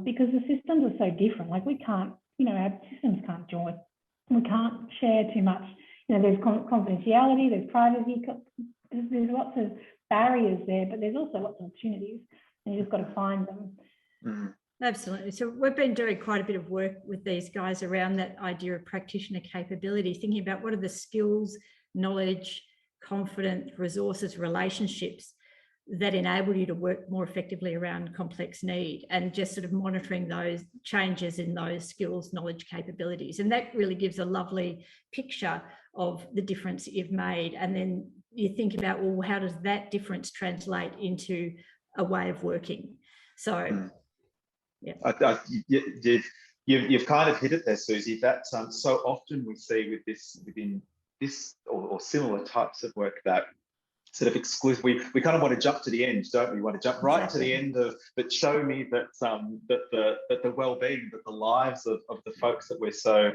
because the systems are so different. Like, we can't, you know, our systems can't join. We can't share too much. You know, there's confidentiality, there's privacy, there's lots of barriers there, but there's also lots of opportunities, and you just got to find them. Mm-hmm. Absolutely. So we've been doing quite a bit of work with these guys around that idea of practitioner capability, thinking about what are the skills, knowledge, confidence, resources, relationships that enable you to work more effectively around complex need, and just sort of monitoring those changes in those skills, knowledge, capabilities. And that really gives a lovely picture of the difference that you've made. And then you think about, well, how does that difference translate into a way of working? So, yeah. You've kind of hit it there, Susie. That so often we see within this or similar types of work that sort of exclusive. We kind of want to jump to the end, don't we? We want to jump right to the end of, but show me that that the well-being, that the lives of the folks that we're so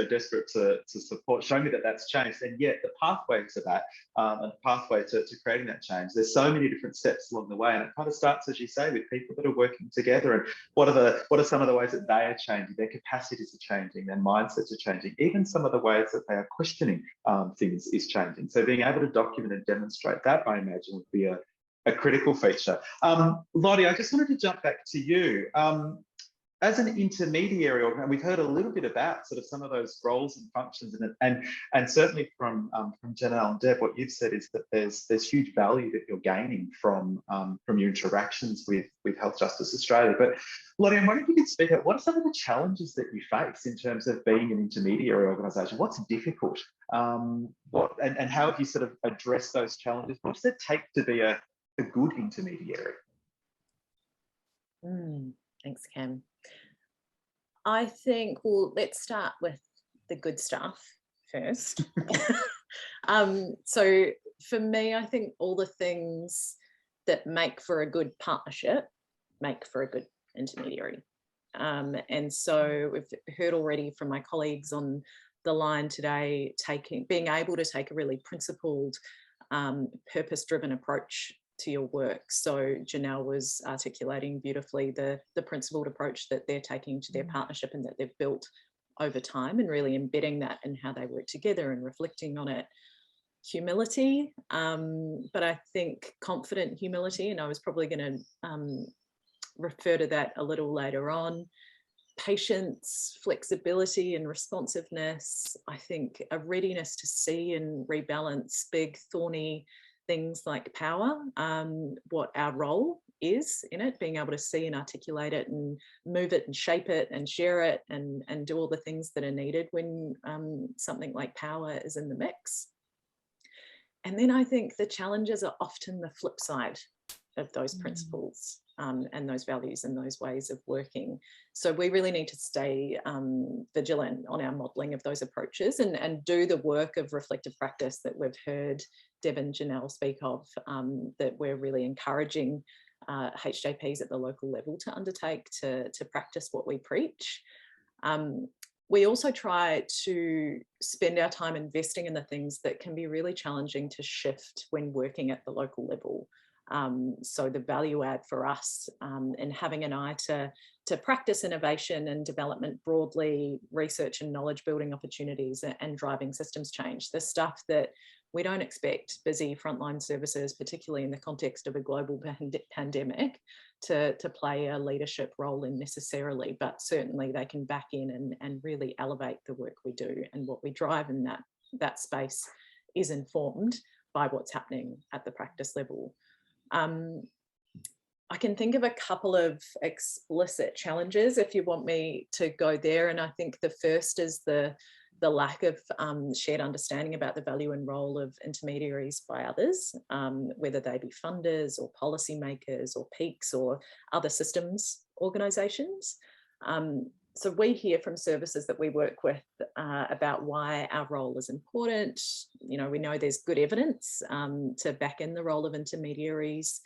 desperate to support, show me that that's changed. And yet the pathway to that, and the pathway to creating that change, there's so many different steps along the way, and it kind of starts, as you say, with people that are working together. And what are some of the ways that they are changing? Their capacities are changing, their mindsets are changing, even some of the ways that they are questioning things is changing. So being able to document and demonstrate that, I imagine, would be a critical feature. Lottie, I just wanted to jump back to you. As an intermediary, and we've heard a little bit about sort of some of those roles and functions, and certainly from Janelle and Deb, what you've said is that there's huge value that you're gaining from your interactions with Health Justice Australia. But Lottie, I'm wondering if you could speak out, what are some of the challenges that you face in terms of being an intermediary organisation? What's difficult? And how have you sort of addressed those challenges? What does it take to be a a good intermediary? Thanks, Cam. I think, well, let's start with the good stuff first. So for me, I think all the things that make for a good partnership make for a good intermediary. And so we've heard already from my colleagues on the line today, being able to take a really principled, purpose-driven approach to your work. So Janelle was articulating beautifully the principled approach that they're taking to their partnership and that they've built over time, and really embedding that in how they work together and reflecting on it. Humility, but I think confident humility, and I was probably going to refer to that a little later on. Patience, flexibility and responsiveness. I think a readiness to see and rebalance big thorny things like power, what our role is in it, being able to see and articulate it and move it and shape it and share it and do all the things that are needed when something like power is in the mix. And then I think the challenges are often the flip side of those principles and those values and those ways of working. So we really need to stay vigilant on our modelling of those approaches and do the work of reflective practice that we've heard Deb and Janelle speak of, that we're really encouraging HJPs at the local level to undertake to practice what we preach. We also try to spend our time investing in the things that can be really challenging to shift when working at the local level. So the value add for us in having an eye to practice innovation and development broadly, research and knowledge building opportunities and driving systems change, the stuff that we don't expect busy frontline services, particularly in the context of a global pandemic, to play a leadership role in necessarily, but certainly they can back in and really elevate the work we do, and what we drive in that space is informed by what's happening at the practice level. I can think of a couple of explicit challenges if you want me to go there, and I think the first is the lack of shared understanding about the value and role of intermediaries by others, whether they be funders or policymakers or peaks or other systems organisations. So we hear from services that we work with about why our role is important. You know, we know there's good evidence to back in the role of intermediaries,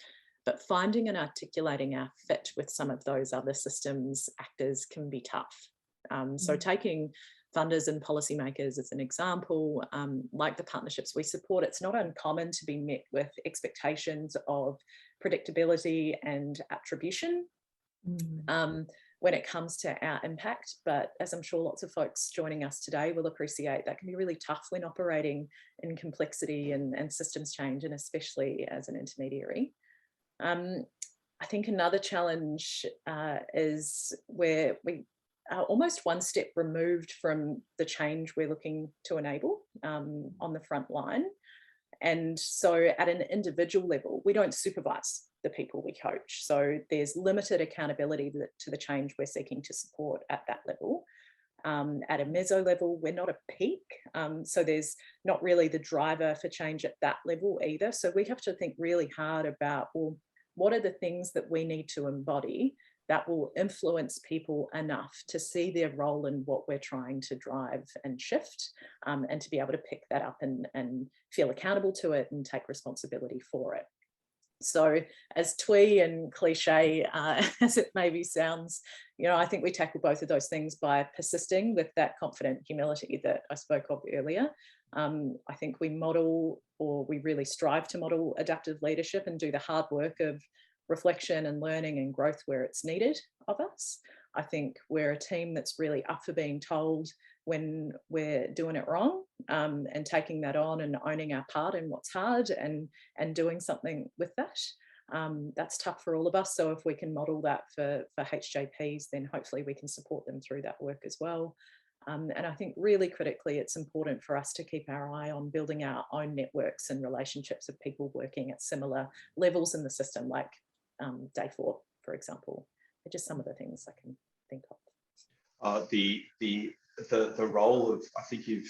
but finding and articulating our fit with some of those other systems actors can be tough. So taking funders and policymakers as an example, like the partnerships we support, it's not uncommon to be met with expectations of predictability and attribution when it comes to our impact. But as I'm sure lots of folks joining us today will appreciate, that can be really tough when operating in complexity and systems change, and especially as an intermediary. I think another challenge is where we are almost one step removed from the change we're looking to enable on the front line. And so at an individual level, we don't supervise the people we coach. So there's limited accountability to the change we're seeking to support at that level. At a meso level, we're not a peak. So there's not really the driver for change at that level either. So we have to think really hard about, well, what are the things that we need to embody that will influence people enough to see their role in what we're trying to drive and shift, and to be able to pick that up and feel accountable to it and take responsibility for it. So as twee and cliche as it maybe sounds, you know, I think we tackle both of those things by persisting with that confident humility that I spoke of earlier. I think we model, or we really strive to model, adaptive leadership and do the hard work of reflection and learning and growth where it's needed of us. I think we're a team that's really up for being told when we're doing it wrong, and taking that on and owning our part in what's hard and doing something with that. That's tough for all of us. So if we can model that for HJPs, then hopefully we can support them through that work as well. And I think really critically, it's important for us to keep our eye on building our own networks and relationships of people working at similar levels in the system, like Day 4, for example. They're just some of the things I can think of. The role of, I think you've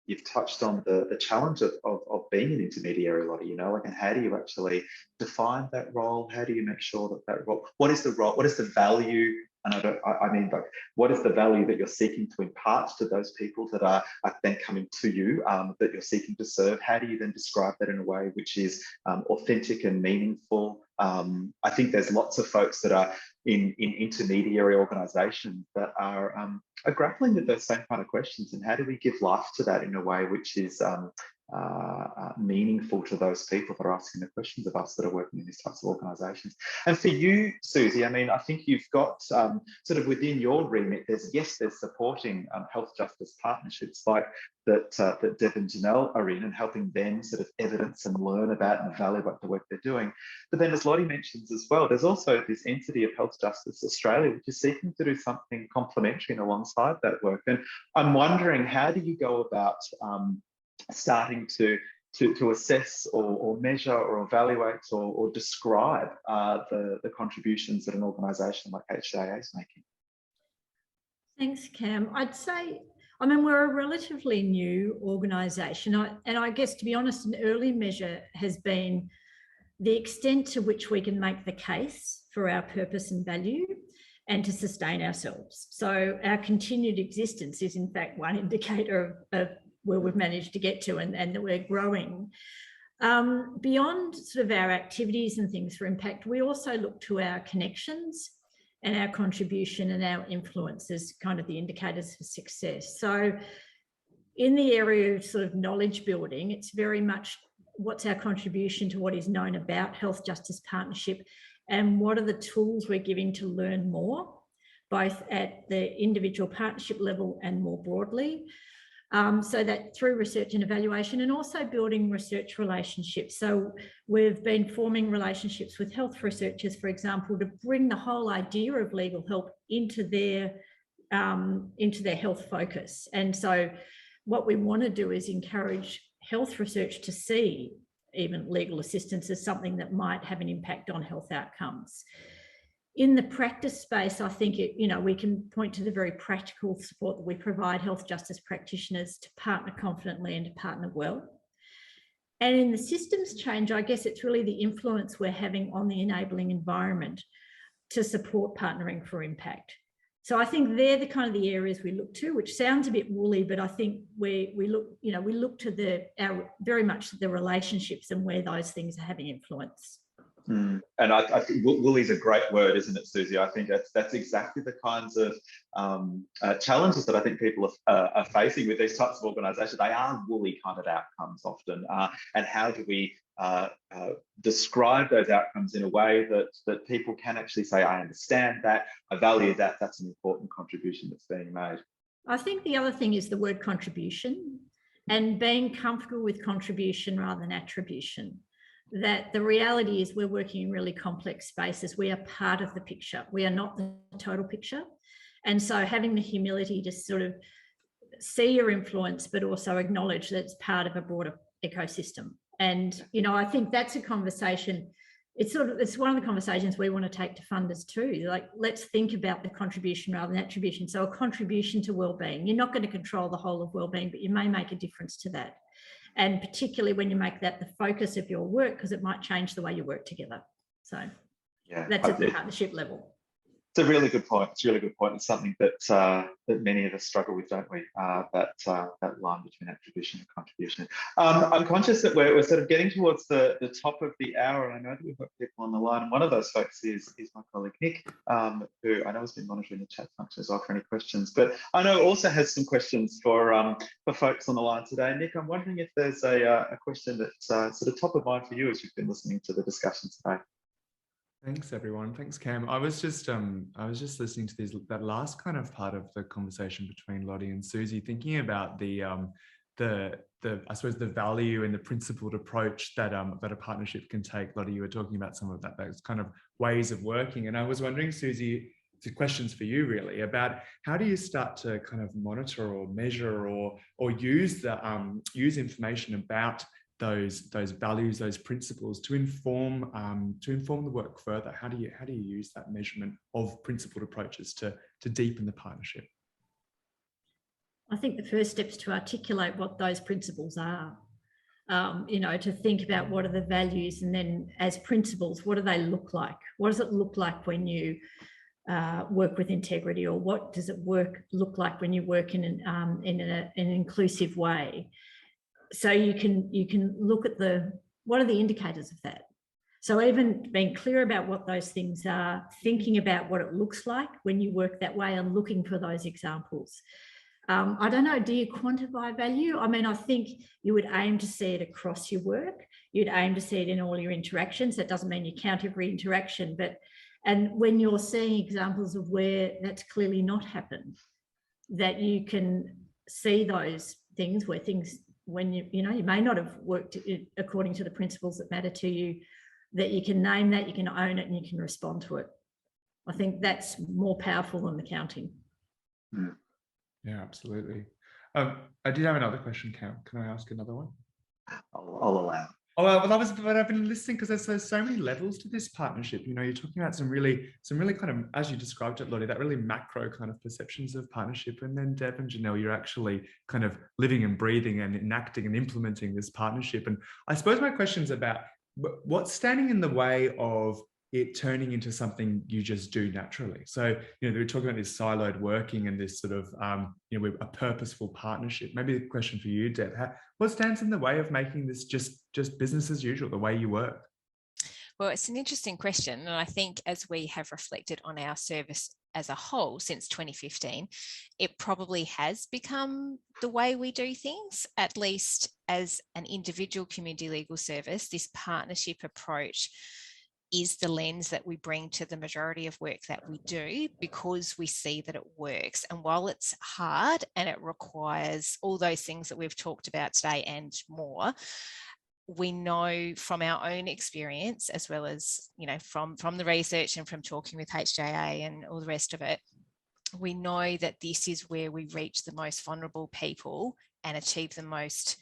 you've touched on the challenge of being an intermediary, Lottie, you know, like, and how do you actually define that role? How do you make sure that that role, what is the role, what is the value? And I mean, like, what is the value that you're seeking to impart to those people that are then coming to you, that you're seeking to serve? How do you then describe that in a way which is authentic and meaningful? I think there's lots of folks that are in intermediary organisations that are grappling with those same kind of questions. And how do we give life to that in a way which is meaningful to those people that are asking the questions of us that are working in these types of organisations? And for you, Susie, I mean, I think you've got sort of within your remit, there's supporting health justice partnerships like that Deb and Janelle are in, and helping them sort of evidence and learn about and evaluate the work they're doing. But then, as Lottie mentions as well, there's also this entity of Health Justice Australia, which is seeking to do something complementary and alongside that work. And I'm wondering, how do you go about starting to assess or measure or evaluate or describe the contributions that an organisation like HJA is making? Thanks, Cam. I'd say, I mean, we're a relatively new organisation, and I guess, to be honest, an early measure has been the extent to which we can make the case for our purpose and value and to sustain ourselves. So our continued existence is, in fact, one indicator of where we've managed to get to and that we're growing. Beyond sort of our activities and things for impact, we also look to our connections and our contribution and our influence as kind of the indicators for success. So in the area of sort of knowledge building, it's very much what's our contribution to what is known about health justice partnership, and what are the tools we're giving to learn more, both at the individual partnership level and more broadly. So that through research and evaluation, and also building research relationships. So we've been forming relationships with health researchers, for example, to bring the whole idea of legal help into their health focus. And so what we want to do is encourage health research to see even legal assistance as something that might have an impact on health outcomes. In the practice space, I think we can point to the very practical support that we provide health justice practitioners to partner confidently and to partner well. And in the systems change, I guess it's really the influence we're having on the enabling environment to support partnering for impact. So I think they're the kind of the areas we look to, which sounds a bit woolly, but I think we look to our very much the relationships and where those things are having influence. And I think woolly is a great word, isn't it, Susie? I think that's exactly the kinds of challenges that I think people are facing with these types of organisations. They are woolly kind of outcomes often, and how do we describe those outcomes in a way that people can actually say, I understand that, I value that, that's an important contribution that's being made. I think the other thing is the word contribution, and being comfortable with contribution rather than attribution. That the reality is we're working in really complex spaces. We are part of the picture. We are not the total picture. And so having the humility to sort of see your influence, but also acknowledge that it's part of a broader ecosystem. And, I think that's a conversation. It's one of the conversations we want to take to funders too. Like, let's think about the contribution rather than attribution. So a contribution to wellbeing. You're not going to control the whole of wellbeing, but you may make a difference to that. And particularly when you make that the focus of your work, because it might change the way you work together. So yeah, that's at the partnership level. It's a really good point. It's a really good point. It's something that many of us struggle with, don't we? That line between attribution and contribution. I'm conscious that we're sort of getting towards the top of the hour, and I know that we've got people on the line. And one of those folks is my colleague Nick, who I know has been monitoring the chat function as well for any questions. But I know also has some questions for folks on the line today. Nick, I'm wondering if there's a question that's sort of top of mind for you as you've been listening to the discussion today. Thanks, everyone. Thanks, Cam. I was just listening to that last kind of part of the conversation between Lottie and Susie, thinking about the I suppose the value and the principled approach that a partnership can take. Lottie, you were talking about some of those kind of ways of working, and I was wondering, Susie, the questions for you really about how do you start to kind of monitor or measure or use information about those values, those principles to inform the work further? How do you use that measurement of principled approaches to deepen the partnership? I think the first step is to articulate what those principles are. You know, to think about what are the values, and then as principles, what do they look like? What does it look like when you work with integrity, or what does it look like when you work in an inclusive way? So you can look at what are the indicators of that. So even being clear about what those things are, thinking about what it looks like when you work that way, and looking for those examples. I don't know, do you quantify value? I mean, I think you would aim to see it across your work. You'd aim to see it in all your interactions. That doesn't mean you count every interaction, and when you're seeing examples of where that's clearly not happened, that you can see those things where when you know, you may not have worked according to the principles that matter to you, that you can name that, you can own it, and you can respond to it. I think that's more powerful than the counting. Yeah, absolutely. I did have another question, Cam. Can I ask another one? I'll allow. Oh, well, I've been listening because there's so many levels to this partnership. You know, you're talking about some really kind of, as you described it, Lottie, that really macro kind of perceptions of partnership. And then Deb and Janelle, you're actually kind of living and breathing and enacting and implementing this partnership. And I suppose my question's about what's standing in the way of it turning into something you just do naturally. So, you know, we're talking about this siloed working and this sort of, you know, a purposeful partnership. Maybe the question for you, Deb, what stands in the way of making this just business as usual, the way you work? Well, it's an interesting question. And I think as we have reflected on our service as a whole since 2015, it probably has become the way we do things, at least as an individual community legal service. This partnership approach is the lens that we bring to the majority of work that we do, because we see that it works. And while it's hard and it requires all those things that we've talked about today and more, we know from our own experience, as well as, you know, from the research and from talking with HJA and all the rest of it, we know that this is where we reach the most vulnerable people and achieve the most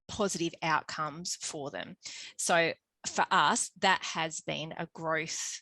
positive outcomes for them. So for us, that has been a growth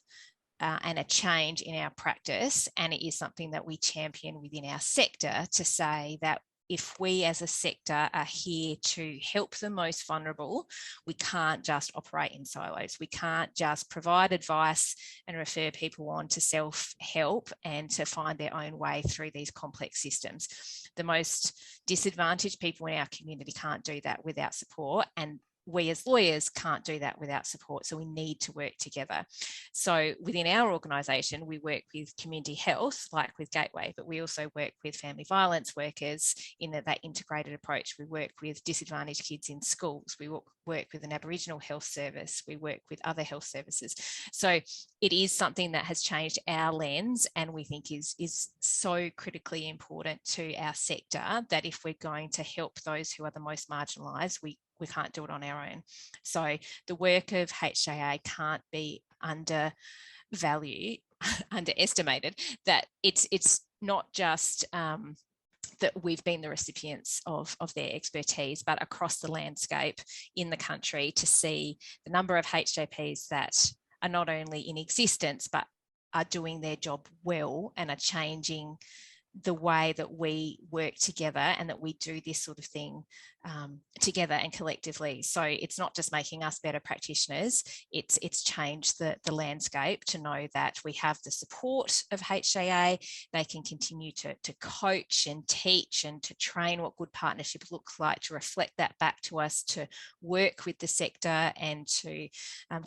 and a change in our practice, and it is something that we champion within our sector, to say that if we as a sector are here to help the most vulnerable, we can't just operate in silos. We can't just provide advice and refer people on to self-help and to find their own way through these complex systems. The most disadvantaged people in our community can't do that without support, and we as lawyers can't do that without support. So we need to work together. So within our organisation, we work with community health, like with Gateway, but we also work with family violence workers in that integrated approach. We work with disadvantaged kids in schools. We work with an Aboriginal health service. We work with other health services. So it is something that has changed our lens, and we think is so critically important to our sector, that if we're going to help those who are the most marginalised, we can't do it on our own. So the work of HJA can't be underestimated, that it's not just that we've been the recipients of their expertise, but across the landscape in the country, to see the number of HJPs that are not only in existence, but are doing their job well and are changing the way that we work together and that we do this sort of thing together and collectively. So it's not just making us better practitioners, it's changed the landscape to know that we have the support of HJA. They can continue to coach and teach and to train what good partnership looks like, to reflect that back to us, to work with the sector and to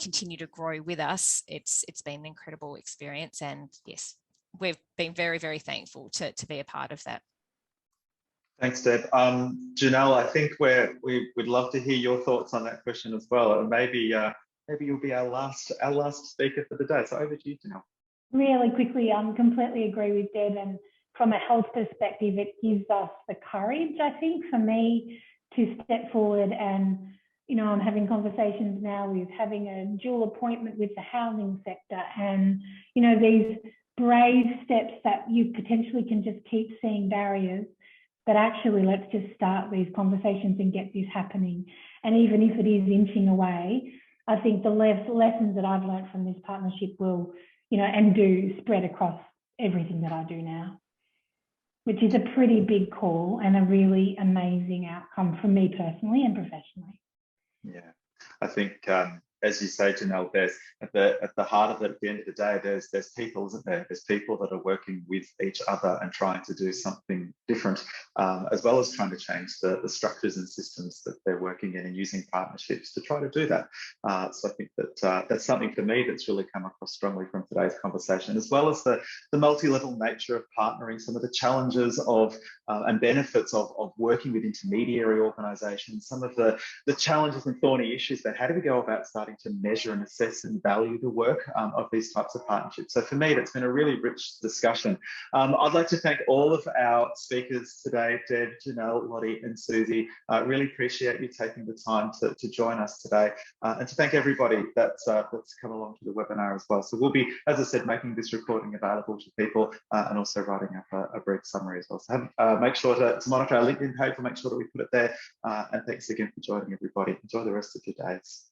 continue to grow with us. It's been an incredible experience, and yes, we've been very, very thankful to be a part of that. Thanks, Deb. Janelle, I think we'd love to hear your thoughts on that question as well. Maybe you'll be our last speaker for the day. So over to you, Janelle. Really quickly, I completely agree with Deb, and from a health perspective, it gives us the courage, I think, for me to step forward. And, you know, I'm having conversations now with having a dual appointment with the housing sector, and, you know, these brave steps that you potentially can just keep seeing barriers, but actually let's just start these conversations and get this happening. And even if it is inching away, I think the lessons that I've learned from this partnership will, you know, and do spread across everything that I do now. which is a pretty big call and a really amazing outcome for me personally and professionally. Yeah, I think as you say, Janelle, there's at the heart of it, at the end of the day, there's people, isn't there? There's people that are working with each other and trying to do something different, as well as trying to change the structures and systems that they're working in, and using partnerships to try to do that. So I think that that's something for me that's really come across strongly from today's conversation, as well as the multi-level nature of partnering, some of the challenges of and benefits of working with intermediary organisations, some of the challenges and thorny issues, but how do we go about starting to measure and assess and value the work of these types of partnerships? So for me, that's been a really rich discussion. I'd like to thank all of our speakers today, Deb, Janelle, Lottie and Susie. Really appreciate you taking the time to join us today, and to thank everybody that's come along to the webinar as well. So we'll be, as I said, making this recording available to people, and also writing up a brief summary as well. So make sure to monitor our LinkedIn page. We'll make sure that we put it there. And thanks again for joining, everybody. Enjoy the rest of your days.